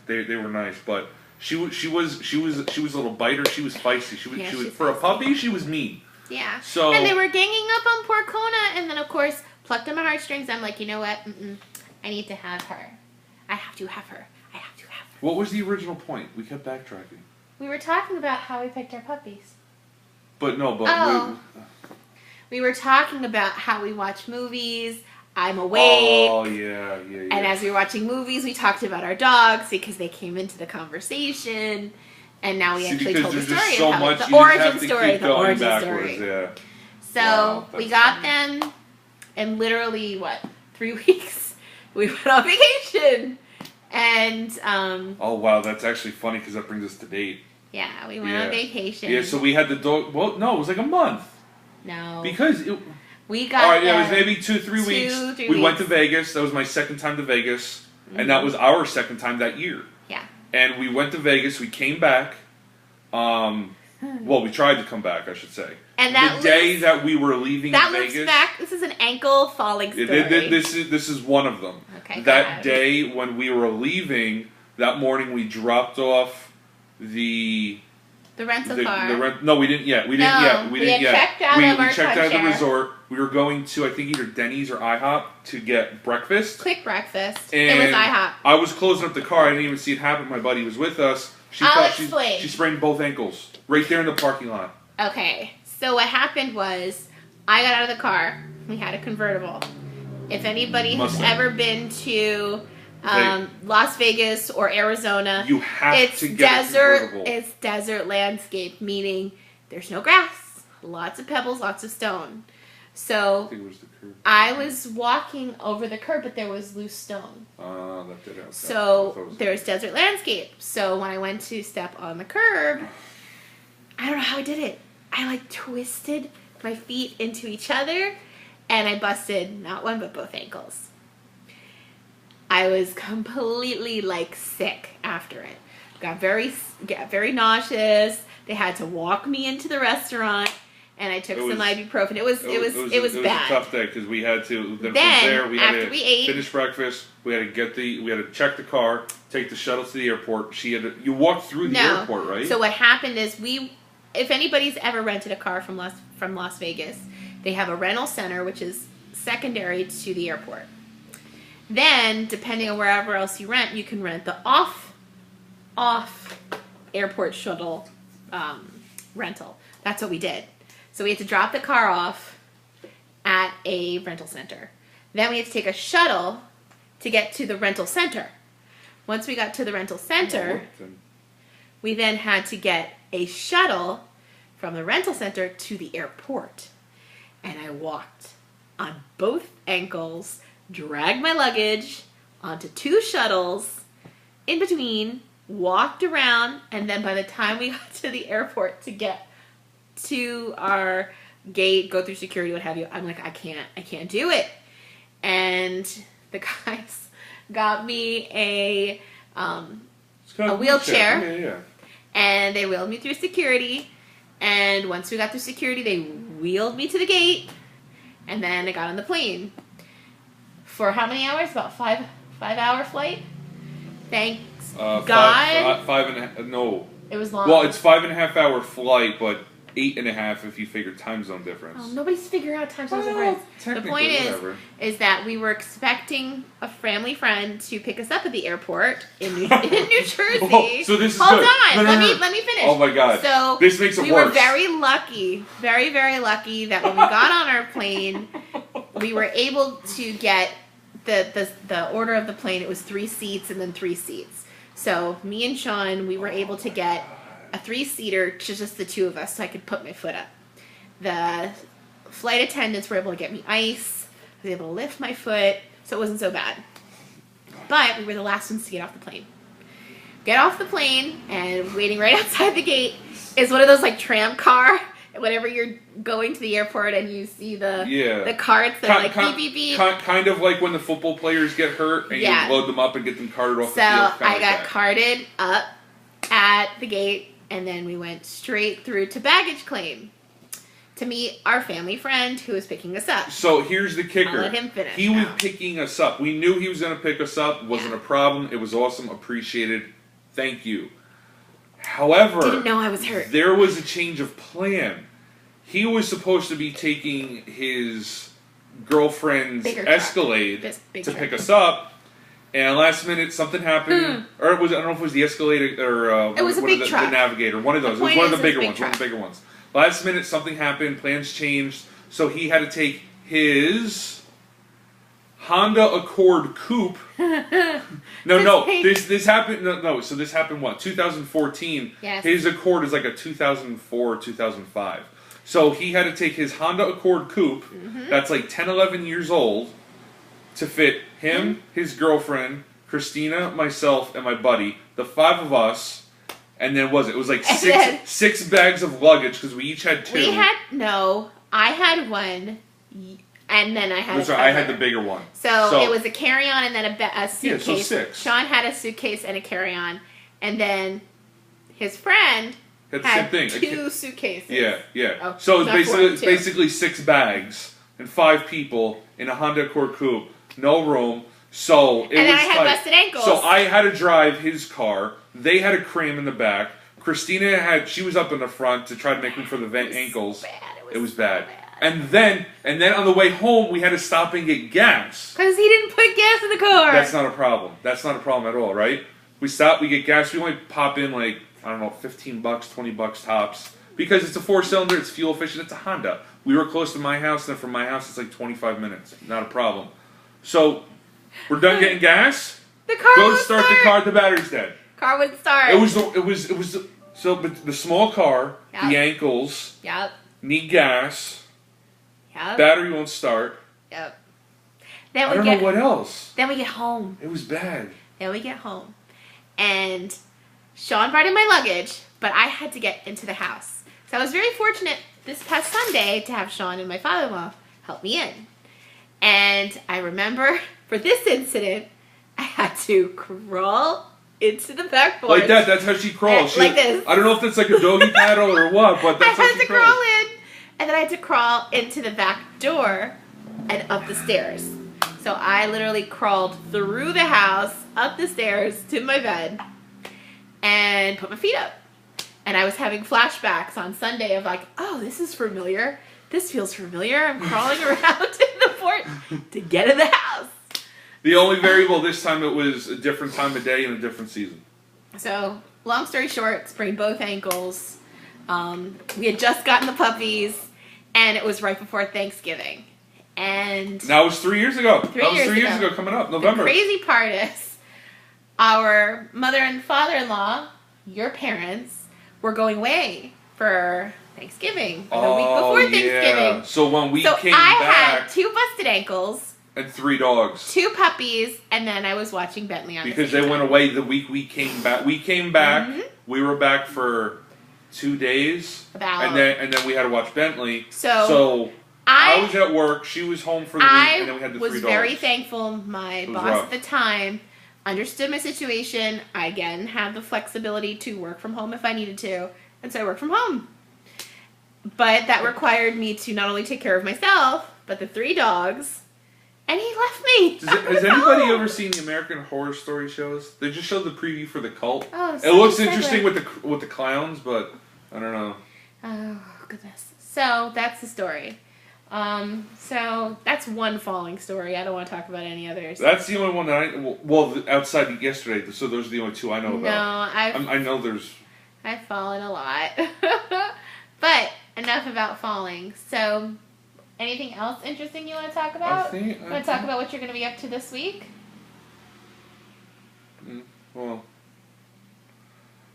Speaker 2: they were nice, but she was a little biter. She was feisty. She was for a puppy. She was mean.
Speaker 1: Yeah.
Speaker 2: So
Speaker 1: and they were ganging up on poor Kona, and then of course plucked at my heartstrings. I'm like, you know what? I need to have her. I have to have her. I have to have her.
Speaker 2: What was the original point? We kept backtracking.
Speaker 1: We were talking about how we picked our puppies.
Speaker 2: But no, but
Speaker 1: we were talking about how we watch movies. I'm awake.
Speaker 2: Oh yeah.
Speaker 1: And as we were watching movies, we talked about our dogs because they came into the conversation. And now we actually told the story
Speaker 2: so
Speaker 1: of how
Speaker 2: much,
Speaker 1: the origin story.
Speaker 2: The origin story. Yeah.
Speaker 1: So
Speaker 2: wow,
Speaker 1: we got them, and literally 3 weeks we went on vacation. And
Speaker 2: oh wow, that's actually funny because that brings us to date.
Speaker 1: Yeah, we went on vacation.
Speaker 2: Yeah, so we had the dog. Well, no, it was like a month.
Speaker 1: No,
Speaker 2: because
Speaker 1: we got.
Speaker 2: All right, yeah, it was maybe 2-3 weeks.
Speaker 1: 3
Speaker 2: we
Speaker 1: weeks.
Speaker 2: went to Vegas. That was my second time to Vegas, and that was our second time that year.
Speaker 1: Yeah.
Speaker 2: And we went to Vegas. We came back. Well, we tried to come back, I should say.
Speaker 1: And that
Speaker 2: the day that we were leaving Vegas.
Speaker 1: Looks back. This is an ankle falling story.
Speaker 2: This is one of them.
Speaker 1: Okay.
Speaker 2: That day when we were leaving, that morning we dropped off the
Speaker 1: rental car.
Speaker 2: No, we didn't yet. We didn't yet.
Speaker 1: We checked out of
Speaker 2: the resort. We were going to, I think, either Denny's or IHOP to get breakfast.
Speaker 1: Quick breakfast.
Speaker 2: And
Speaker 1: it was IHOP.
Speaker 2: I was closing up the car. I didn't even see it happen. My buddy was with us. She sprained both ankles right there in the parking lot.
Speaker 1: Okay. So what happened was, I got out of the car. We had a convertible. If anybody has ever been to Las Vegas or Arizona,
Speaker 2: you have to get a convertible.
Speaker 1: It's desert landscape, meaning there's no grass, lots of pebbles, lots of stone. So
Speaker 2: I think it was the curb.
Speaker 1: I was walking over the curb, but there was loose stone.
Speaker 2: That did it.
Speaker 1: So there's desert landscape. So when I went to step on the curb, I don't know how I did it. I twisted my feet into each other, and I busted not one but both ankles. I was completely sick after it. Got very nauseous. They had to walk me into the restaurant, and I took some ibuprofen. It was bad.
Speaker 2: It was a tough day because we had to. Then from there we had to finish breakfast. We had to check the car, take the shuttle to the airport. You walked through the airport, right?
Speaker 1: So what happened is if anybody's ever rented a car from Las Vegas, they have a rental center which is secondary to the airport. Then, depending on wherever else you rent, you can rent the off airport shuttle rental. That's what we did. So we had to drop the car off at a rental center. Then we had to take a shuttle to get to the rental center. Once we got to the rental center, we then had to get a shuttle from the rental center to the airport. And I walked on both ankles, dragged my luggage onto 2 shuttles, in between, walked around, and then by the time we got to the airport to get to our gate, go through security, what have you, I'm like, I can't do it. And the guys got me a wheelchair.
Speaker 2: Yeah.
Speaker 1: And they wheeled me through security. And once we got through security, they wheeled me to the gate. And then I got on the plane. For how many hours? About 5-hour flight. Thanks God.
Speaker 2: 5.5. No.
Speaker 1: It was long.
Speaker 2: Well, it's 5.5 hour flight, but 8.5 if you figure time zone difference.
Speaker 1: Oh, nobody's figuring out time zone difference. The point is that we were expecting a family friend to pick us up at the airport in New Jersey.
Speaker 2: Oh, so this is
Speaker 1: Hold
Speaker 2: good.
Speaker 1: on, let me finish.
Speaker 2: Oh my God!
Speaker 1: So
Speaker 2: this makes it worse.
Speaker 1: We were very lucky, very very lucky that when we got on our plane, we were able to get the order of the plane. It was 3 seats and then 3 seats. So me and Shawn, we were able to get a 3-seater, just the 2 of us, so I could put my foot up. The flight attendants were able to get me ice. I was able to lift my foot, so it wasn't so bad. But we were the last ones to get off the plane. Get off the plane, and waiting right outside the gate is one of those like tram car. Whenever you're going to the airport and you see the carts that are like beep beep beep.
Speaker 2: Kind of like when the football players get hurt and you load them up and get them carted off the field.
Speaker 1: So I got carted up at the gate. And then we went straight through to baggage claim to meet our family friend who was picking us up.
Speaker 2: So here's the kicker.
Speaker 1: I'll let him finish.
Speaker 2: He was picking us up. We knew he was going to pick us up. Wasn't a problem. It was awesome. Appreciated. Thank you. However,
Speaker 1: didn't know I was hurt.
Speaker 2: There was a change of plan. He was supposed to be taking his girlfriend's Escalade to pick us up. And last minute, something happened, or it was, I don't know if it was the Escalade or
Speaker 1: it was a big truck.
Speaker 2: The Navigator, one of those. It was one of the bigger ones, one of the bigger ones. Last minute, something happened, plans changed, so he had to take his Honda Accord Coupe. This happened, so this happened what, 2014?
Speaker 1: Yes.
Speaker 2: His Accord is like a 2004, 2005. So he had to take his Honda Accord Coupe, that's like 10, 11 years old, to fit him, his girlfriend, Christina, myself, and my buddy, the 5 of us, and then it was like six bags of luggage because we each had 2.
Speaker 1: I had 1, and then I had.
Speaker 2: That's right, I had the bigger one.
Speaker 1: So it was a carry-on and then a suitcase.
Speaker 2: Yeah, so 6.
Speaker 1: Shawn had a suitcase and a carry-on, and then his friend
Speaker 2: had the same thing.
Speaker 1: 2 suitcases.
Speaker 2: Yeah.
Speaker 1: Oh,
Speaker 2: so it's basically 6 bags and 5 people in a Honda Accord Coupe. No room, so
Speaker 1: then I had busted ankles.
Speaker 2: So I had to drive his car. They had a cram in the back. Christina she was up in the front to try to make room for the ankles. It was bad. And then on the way home, we had to stop and get gas
Speaker 1: because he didn't put gas in the car.
Speaker 2: That's not a problem. That's not a problem at all, right? We stop, we get gas. We only pop in like $15, $20 tops because it's a 4-cylinder. It's fuel efficient. It's a Honda. We were close to my house, and from my house, it's like 25 minutes. Not a problem. So, we're done getting gas.
Speaker 1: The car
Speaker 2: go to start the car. The battery's dead.
Speaker 1: Car wouldn't start.
Speaker 2: But the small car, the ankles, need gas. Battery won't start.
Speaker 1: Then
Speaker 2: I don't know what else.
Speaker 1: Then we get home.
Speaker 2: It was bad.
Speaker 1: Then we get home, and Shawn brought in my luggage, but I had to get into the house. So I was very fortunate this past Sunday to have Shawn and my father-in-law help me in. And I remember for this incident, I had to crawl into the back porch.
Speaker 2: Like that, that's how she crawls.
Speaker 1: Like this.
Speaker 2: I don't know if that's like a doggy paddle or what, but that's how she crawls.
Speaker 1: I had to crawl in, and then I had to crawl into the back door and up the stairs. So I literally crawled through the house, up the stairs, to my bed, and put my feet up. And I was having flashbacks on Sunday of like, oh, this is familiar. This feels familiar. I'm crawling around in the porch to get in the house.
Speaker 2: The only variable this time, it was a different time of day and a different season.
Speaker 1: So, long story short, sprained both ankles. We had just gotten the puppies, and it was right before Thanksgiving. And
Speaker 2: that was 3 years ago. That was 3 years ago coming up, November.
Speaker 1: The crazy part is, our mother and father-in-law, your parents, were going away for Thanksgiving, the week before Thanksgiving.
Speaker 2: Yeah. So when we came back,
Speaker 1: I had 2 busted ankles
Speaker 2: and 3 dogs,
Speaker 1: 2 puppies, and then I was watching Bentley on
Speaker 2: because they went away the week we came back. We came back. We were back for 2 days, and then we had to watch Bentley. So I was at work. She was home for the week, and then we had the 3 dogs.
Speaker 1: I was very thankful. My boss at the time understood my situation. I again had the flexibility to work from home if I needed to, and so I worked from home. But that required me to not only take care of myself, but the 3 dogs, and he left me.
Speaker 2: Has anybody ever seen the American Horror Story shows? They just showed the preview for The Cult.
Speaker 1: Oh,
Speaker 2: it looks interesting with the clowns, but I don't know.
Speaker 1: Oh. goodness. So that's the story. So that's one falling story. I don't want to talk about any others.
Speaker 2: That's the only one that outside yesterday. So those are the only two I know about.
Speaker 1: No,
Speaker 2: I know there's.
Speaker 1: I've fallen a lot. But enough about falling. So, anything else interesting you want to talk about? Want to talk about what you're going to be up to this week?
Speaker 2: Well,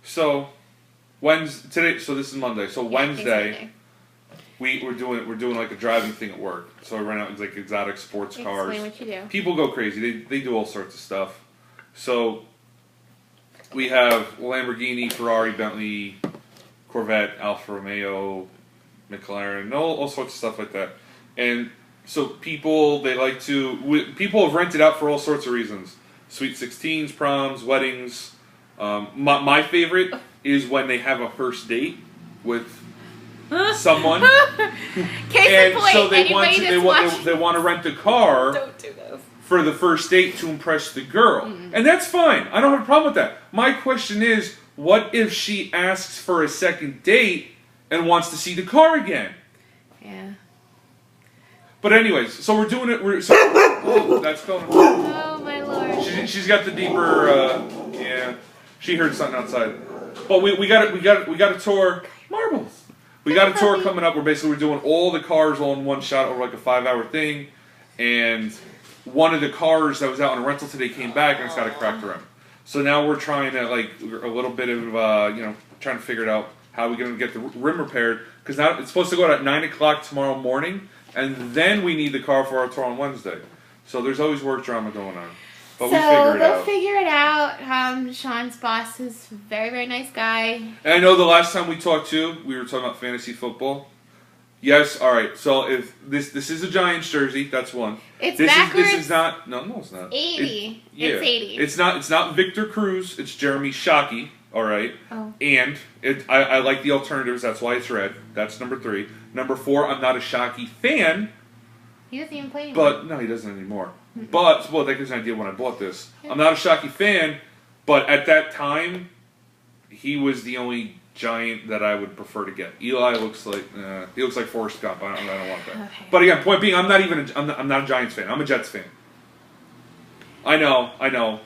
Speaker 2: so today. So this is Monday. So Wednesday. We're doing like a driving thing at work. So I rent out like exotic sports cars.
Speaker 1: Explain what you do.
Speaker 2: People go crazy. They do all sorts of stuff. So we have Lamborghini, Ferrari, Bentley, Corvette, Alfa Romeo, McLaren, all sorts of stuff like that. And so people people have rented out for all sorts of reasons. Sweet 16s, proms, weddings. My favorite is when they have a first date with someone,
Speaker 1: Case in point,
Speaker 2: so they want to rent a car.
Speaker 1: Don't do this.
Speaker 2: For the first date to impress the girl, and that's fine. I don't have a problem with that. My question is, what if she asks for a second date and wants to see the car again?
Speaker 1: Yeah.
Speaker 2: But anyways, so we're doing it. That's going.
Speaker 1: Oh my lord.
Speaker 2: She's got the deeper. Yeah, she heard something outside. But we got a tour. Marbles. We got a tour coming up where basically we're doing all the cars all in one shot over like a 5-hour thing, and one of the cars that was out on a rental today came back and it's got a cracked rim. So now we're trying to a little bit of trying to figure it out how we're going to get the rim repaired, because now it's supposed to go out at 9 o'clock tomorrow morning, and then we need the car for our tour on Wednesday. So there's always work drama going on. But
Speaker 1: they'll figure it out. Shawn's boss is a very, very nice guy.
Speaker 2: And I know the last time we talked we were talking about fantasy football. Yes, all right. So if this is a Giants jersey, that's one.
Speaker 1: It's
Speaker 2: this
Speaker 1: backwards.
Speaker 2: This is not. No, it's not.
Speaker 1: 80. It's 80.
Speaker 2: It's not Victor Cruz. It's Jeremy Shockey. All right.
Speaker 1: Oh.
Speaker 2: And I like the alternatives. That's why it's red. That's number 3. Number 4. I'm not a Shockey fan.
Speaker 1: He doesn't even play anymore.
Speaker 2: But no, he doesn't anymore. But that gives an idea when I bought this. I'm not a Shockey fan, but at that time, he was the only Giant that I would prefer to get. Eli looks like Forrest Gump. I don't want that.
Speaker 1: Okay.
Speaker 2: But again, point being, I'm not a Giants fan. I'm a Jets fan. I know. I know.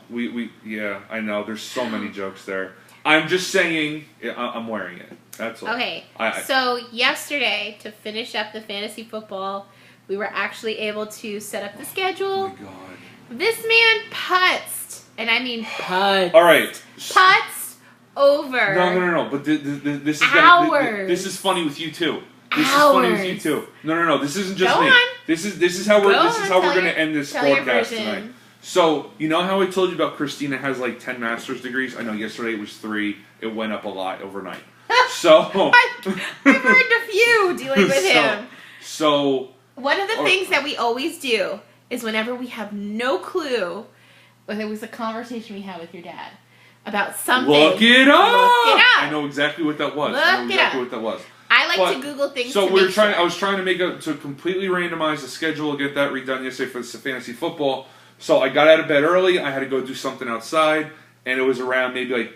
Speaker 2: There's so many jokes there. I'm just saying, I'm wearing it. That's all.
Speaker 1: Okay. So yesterday, to finish up the fantasy football, we were actually able to set up the schedule.
Speaker 2: Oh my god.
Speaker 1: This man putzed, and I mean putzed.
Speaker 2: All right.
Speaker 1: Putzed over.
Speaker 2: No. But this is
Speaker 1: hours.
Speaker 2: This is funny with you too.
Speaker 1: This is funny
Speaker 2: with you too. No. This isn't just me.
Speaker 1: Go on.
Speaker 2: This is how we're going to end this broadcast tonight. So you know how I told you about Christina has like 10 master's degrees? I know yesterday it was 3. It went up a lot overnight. So
Speaker 1: I've earned a few dealing with him.
Speaker 2: So
Speaker 1: one of the things that we always do is whenever we have no clue, whether it was a conversation we had with your dad about something.
Speaker 2: Look it up.
Speaker 1: I
Speaker 2: know exactly what that was.
Speaker 1: I like to Google things.
Speaker 2: So I was trying to completely randomize the schedule, get that redone yesterday for the fantasy football. So I got out of bed early. I had to go do something outside, and it was around maybe like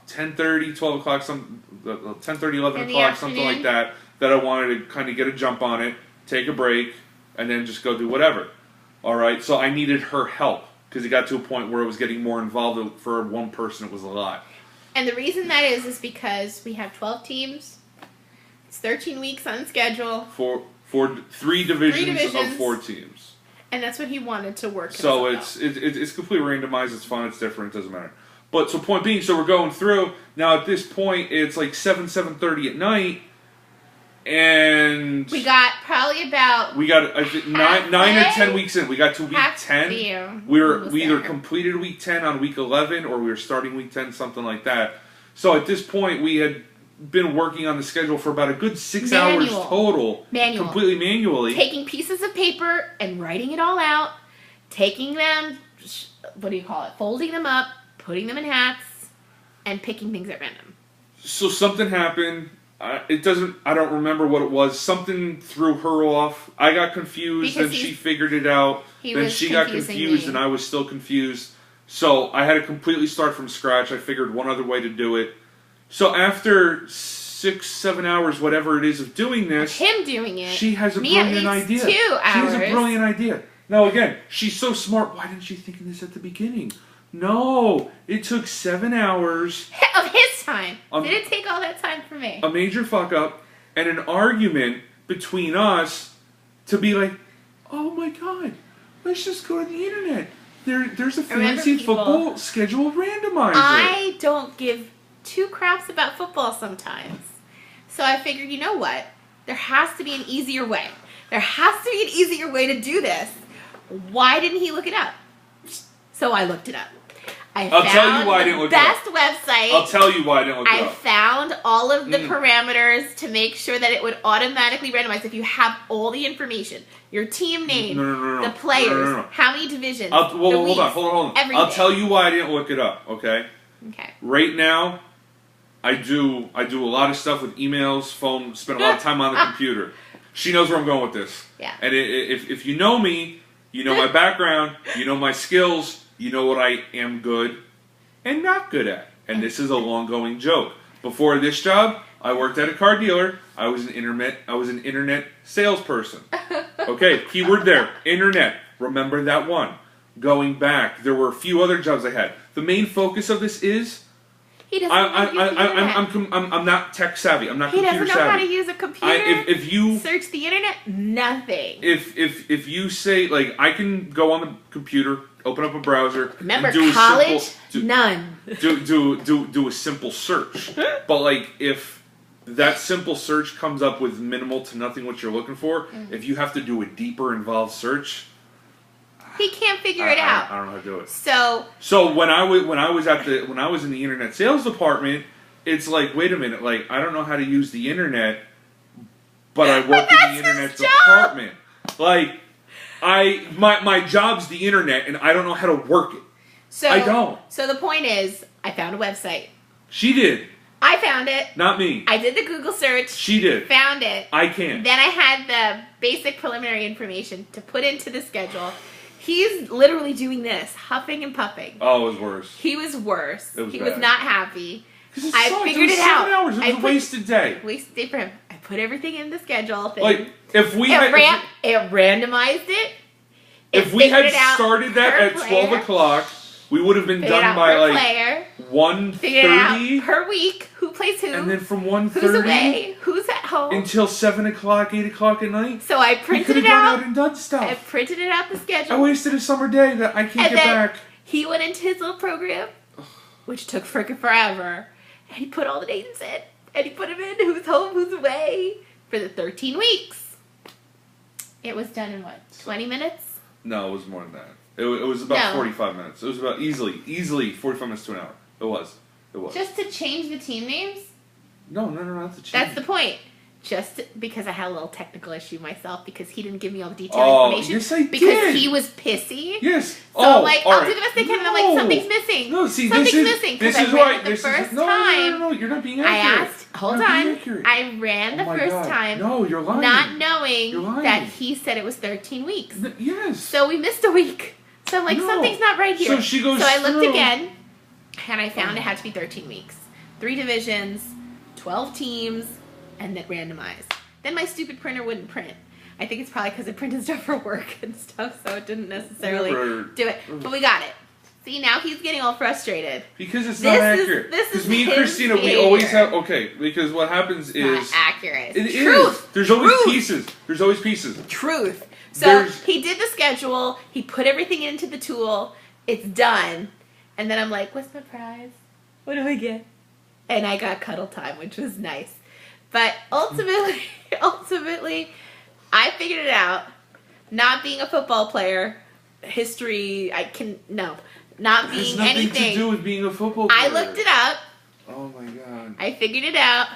Speaker 2: 10:30, 12 o'clock, 10:30, 11 o'clock, something like that. That I wanted to kind of get a jump on it, take a break, and then just go do whatever. All right. So I needed her help because it got to a point where it was getting more involved. For one person, it was a lot.
Speaker 1: And the reason that is because we have 12 teams. It's 13 weeks on schedule.
Speaker 2: For 3 divisions of 4 teams.
Speaker 1: And that's what he wanted to work.
Speaker 2: So it's completely randomized. It's fun. It's different. It doesn't matter. But so point being, so we're going through now. At this point, it's like 7:30 at night, and
Speaker 1: we got probably about
Speaker 2: 9 or 10 weeks in. We got to week 10. We either completed week 10 on week 11, or we were starting week 10, something like that. So at this point, we had been working on the schedule for about a good 6 hours total, completely manually,
Speaker 1: taking pieces of paper and writing it all out, taking them, folding them up, putting them in hats, and picking things at random.
Speaker 2: So something happened. I don't remember what it was. Something threw her off. I got confused, then she figured it out. Then she got confused, and I was still confused. So I had to completely start from scratch. I figured one other way to do it. So after 6, 7 hours, whatever it is, of doing this.
Speaker 1: Him doing it.
Speaker 2: She has a
Speaker 1: Me at
Speaker 2: brilliant
Speaker 1: least
Speaker 2: idea.
Speaker 1: 2 hours.
Speaker 2: She has a brilliant idea. Now, again, she's so smart. Why didn't she think of this at the beginning? No, it took 7 hours
Speaker 1: of his time. Didn't take all that time for me.
Speaker 2: A major fuck up and an argument between us to be like, oh my god, let's just go to the internet. There's a fantasy football schedule randomizer.
Speaker 1: I don't give 2 craps about football sometimes. So I figured, you know what? There has to be an easier way. There has to be an easier way to do this. Why didn't he look it up? So I looked it up.
Speaker 2: I'll tell you why I didn't look it up.
Speaker 1: Best website.
Speaker 2: I'll tell you why I didn't look it up.
Speaker 1: I found all of the parameters to make sure that it would automatically randomize if you have all the information. Your team name, the players, how many divisions,
Speaker 2: hold on.
Speaker 1: Everything.
Speaker 2: I'll tell you why I didn't look it up, okay?
Speaker 1: Okay.
Speaker 2: Right now, I do a lot of stuff with emails, phone, spend a lot of time on the computer. She knows where I'm going with this.
Speaker 1: Yeah.
Speaker 2: And if you know me, you know my background, you know my skills, you know what I am good and not good at. And this is a long-going joke. Before this job, I worked at a car dealer. I was an internet salesperson. Okay, keyword there, internet. Remember that one. Going back, there were a few other jobs I had. The main focus of this is
Speaker 1: he doesn't
Speaker 2: I'm not tech savvy. I'm not computer savvy.
Speaker 1: He doesn't know how to use a computer.
Speaker 2: If you
Speaker 1: search the internet, nothing.
Speaker 2: If you say, like, I can go on the computer, open up a browser,
Speaker 1: remember
Speaker 2: and do
Speaker 1: college? None.
Speaker 2: Do a simple search. But like, if that simple search comes up with minimal to nothing what you're looking for, if you have to do a deeper involved search,
Speaker 1: he can't figure it out.
Speaker 2: I don't know how to do it.
Speaker 1: So
Speaker 2: when I was in the internet sales department, it's like, wait a minute, like, I don't know how to use the internet, but I work in the internet department. Like, my job's the internet, and I don't know how to work it.
Speaker 1: So
Speaker 2: I don't.
Speaker 1: So the point is, I found a website.
Speaker 2: She did.
Speaker 1: I found it.
Speaker 2: Not me.
Speaker 1: I did the Google search.
Speaker 2: She did.
Speaker 1: Found it.
Speaker 2: I can't.
Speaker 1: Then I had the basic preliminary information to put into the schedule. He's literally doing this, huffing and puffing.
Speaker 2: Oh, it was worse.
Speaker 1: He was worse.
Speaker 2: It was
Speaker 1: he
Speaker 2: bad.
Speaker 1: was not happy.
Speaker 2: I
Speaker 1: figured it out.
Speaker 2: 7 hours. It was a wasted day.
Speaker 1: Wasted day for him. I put everything in the schedule.
Speaker 2: Like, if we
Speaker 1: it randomized it.
Speaker 2: If we had started that at 12 o'clock, we would have been done by like 1:30
Speaker 1: per week. Who plays who?
Speaker 2: And then from 1:30
Speaker 1: who's away, who's at home
Speaker 2: until 7 o'clock, 8 o'clock at night.
Speaker 1: So I printed it
Speaker 2: out and done stuff.
Speaker 1: I printed it out the schedule.
Speaker 2: I wasted a summer day that I can't get back.
Speaker 1: He went into his little program, which took frickin' forever, and he put all the dates in, and he put them in who's home, who's away for the 13 weeks. It was done in what, 20 minutes?
Speaker 2: No, it was more than that. It was about 45 minutes. It was about easily 45 minutes to an hour. It was.
Speaker 1: Just to change the team names?
Speaker 2: No, not to change.
Speaker 1: That's the point. Just because I had a little technical issue myself because he didn't give me all the detailed information.
Speaker 2: Yes, I did.
Speaker 1: Because he was pissy.
Speaker 2: Yes.
Speaker 1: So I'm like, I'll do the best I can, and I'm like, something's missing.
Speaker 2: No, see,
Speaker 1: something's missing.
Speaker 2: This is
Speaker 1: why.
Speaker 2: The first time. No, you're not being accurate.
Speaker 1: Hold on. I ran the first time.
Speaker 2: No, you're lying.
Speaker 1: Not knowing that he said it was 13 weeks.
Speaker 2: Yes.
Speaker 1: So we missed a week. So I'm like, something's not right here.
Speaker 2: So she goes.
Speaker 1: So I looked again, and I found it had to be 13 weeks. 3 divisions, 12 teams, and then randomized. Then my stupid printer wouldn't print. I think it's probably because I printed stuff for work and stuff, so it didn't necessarily do it. But we got it. See, now he's getting all frustrated.
Speaker 2: Because it's not accurate. Because me and Christina, we always have... Okay, because what happens is...
Speaker 1: Not accurate.
Speaker 2: It is. There's always pieces. There's always pieces.
Speaker 1: Truth. So he did the schedule. He put everything into the tool. It's done. And then I'm like, what's my prize? What do I get? And I got cuddle time, which was nice. But ultimately, I figured it out. Not being a football player, history, not being anything.
Speaker 2: It has nothing to do with being a football player.
Speaker 1: I looked it up.
Speaker 2: Oh my god.
Speaker 1: I figured it out.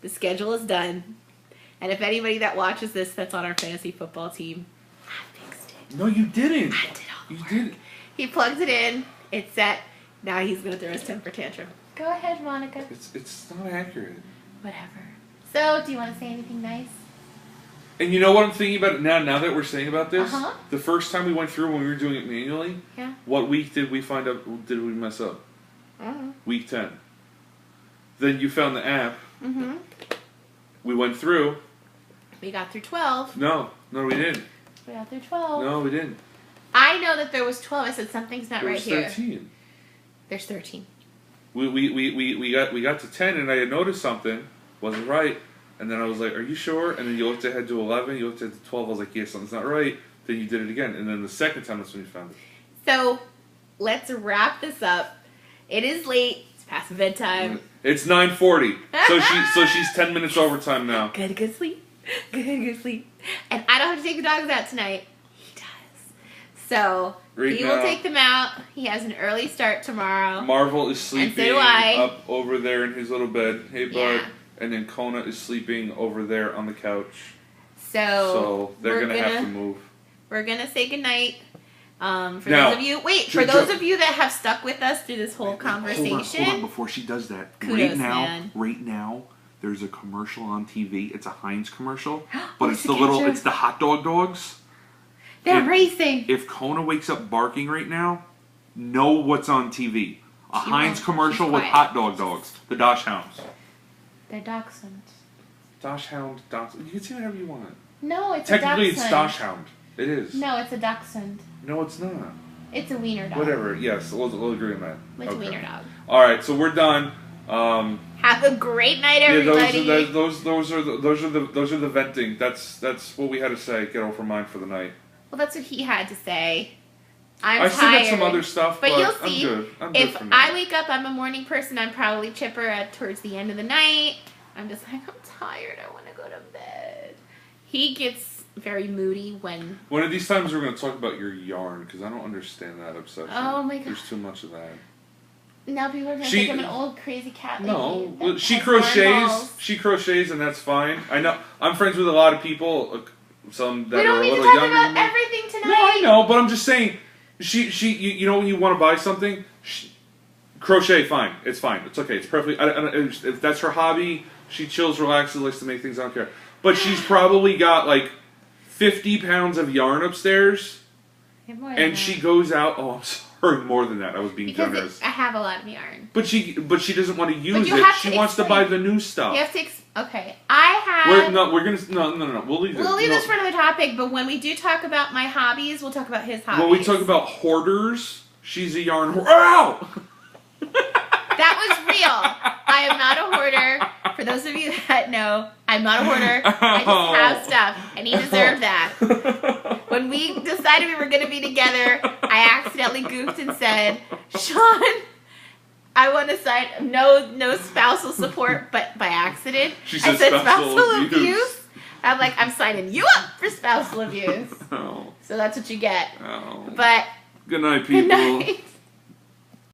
Speaker 1: The schedule is done. And if anybody that watches this that's on our fantasy football team, I fixed it.
Speaker 2: No, you didn't.
Speaker 1: I did all the work.
Speaker 2: You didn't.
Speaker 1: He plugged it in. It's set. Now he's going to throw his temper tantrum. Go ahead, Monica.
Speaker 2: It's not accurate.
Speaker 1: Whatever. So, do you want to say anything nice?
Speaker 2: And you know what I'm thinking about now that we're saying about this?
Speaker 1: Uh-huh.
Speaker 2: The first time we went through when we were doing it manually, what week did we mess up?
Speaker 1: I don't know.
Speaker 2: Week 10. Then you found the app.
Speaker 1: Mm-hmm.
Speaker 2: We went through.
Speaker 1: We got through 12.
Speaker 2: No, we didn't.
Speaker 1: We got through 12.
Speaker 2: No, we didn't.
Speaker 1: I know that there was 12. I said something's not right here.
Speaker 2: There was 13.
Speaker 1: There's 13.
Speaker 2: We got to 10, and I had noticed something wasn't right, and then I was like, "Are you sure?" And then you looked ahead to 11. You looked ahead to 12. I was like, "Yeah, something's not right." Then you did it again, and then the second time that's when you found it.
Speaker 1: So, let's wrap this up. It is late. It's past bedtime.
Speaker 2: It's 9:40. So she's 10 minutes overtime now.
Speaker 1: Gotta go sleep. Gotta go sleep. And I don't have to take the dogs out tonight. He does. So he will take them out. He has an early start tomorrow.
Speaker 2: Marvel is sleeping
Speaker 1: and so do I.
Speaker 2: up over there in his little bed. Hey, bud.
Speaker 1: Yeah.
Speaker 2: And then Kona is sleeping over there on the couch.
Speaker 1: So
Speaker 2: they're gonna have to move.
Speaker 1: We're gonna say goodnight. For
Speaker 2: now,
Speaker 1: those of you, for those of you that have stuck with us through this whole conversation.
Speaker 2: Hold on, before she does that.
Speaker 1: Kudos,
Speaker 2: right now, there's a commercial on TV. It's a Heinz commercial, but it's it's the hot dogs.
Speaker 1: They're racing.
Speaker 2: If Kona wakes up barking right now, know what's on TV. A Heinz commercial with hot dogs. The Dosh Hounds.
Speaker 1: They're dachshunds.
Speaker 2: Dosh Hound, You can say whatever you want.
Speaker 1: No, it's
Speaker 2: technically
Speaker 1: a
Speaker 2: it's Dosh Hound. It is.
Speaker 1: No, it's a dachshund.
Speaker 2: No, it's not.
Speaker 1: It's a wiener dog.
Speaker 2: Whatever. Yes, we'll agree on that.
Speaker 1: It's a wiener dog.
Speaker 2: All right, so we're done.
Speaker 1: Have a great night, everybody.
Speaker 2: Yeah, those are the venting. That's what we had to say. Get over mine for the night.
Speaker 1: Well, that's what he had to say. I
Speaker 2: still got some other stuff, but
Speaker 1: you'll see.
Speaker 2: I'm good
Speaker 1: if I wake up, I'm a morning person. I'm probably chipper towards the end of the night. I'm just like, I'm tired. I want to go to bed. He gets very moody when...
Speaker 2: One of these times we're going to talk about your yarn, because I don't understand that obsession.
Speaker 1: Oh my God.
Speaker 2: There's too much of that.
Speaker 1: Now people are going to think I'm an old crazy cat lady.
Speaker 2: No, she crochets. She crochets, and that's fine. I know. I'm friends with a lot of people, some that are a little younger. We don't need to talk about
Speaker 1: everything tonight.
Speaker 2: No, I know, but I'm just saying, you know when you want to buy something, crochet, fine. It's fine. It's okay. It's perfectly... if that's her hobby, she chills, relaxes, likes to make things, I don't care. But she's probably got like 50 pounds of yarn upstairs, and she goes out. Oh, I'm sorry, more than that. I was being generous.
Speaker 1: I have a lot of yarn.
Speaker 2: But she doesn't want to use it. She wants to buy the new stuff.
Speaker 1: You have to. Okay, I have.
Speaker 2: No. We'll leave this.
Speaker 1: We'll leave this for another topic. But when we do talk about my hobbies, we'll talk about his hobbies.
Speaker 2: When we talk about hoarders, she's a yarn hoarder. Ow!
Speaker 1: That was real. I am not a hoarder. For those of you that know, I'm not a hoarder. I just have stuff, and he deserved that. When we decided we were going to be together, I accidentally goofed and said, Shawn, I want to sign no spousal support, but by accident, I said spousal abuse. I'm like, I'm signing you up for spousal abuse. Oh. So that's what you get.
Speaker 2: Oh.
Speaker 1: But
Speaker 2: good night, people.
Speaker 1: Good night.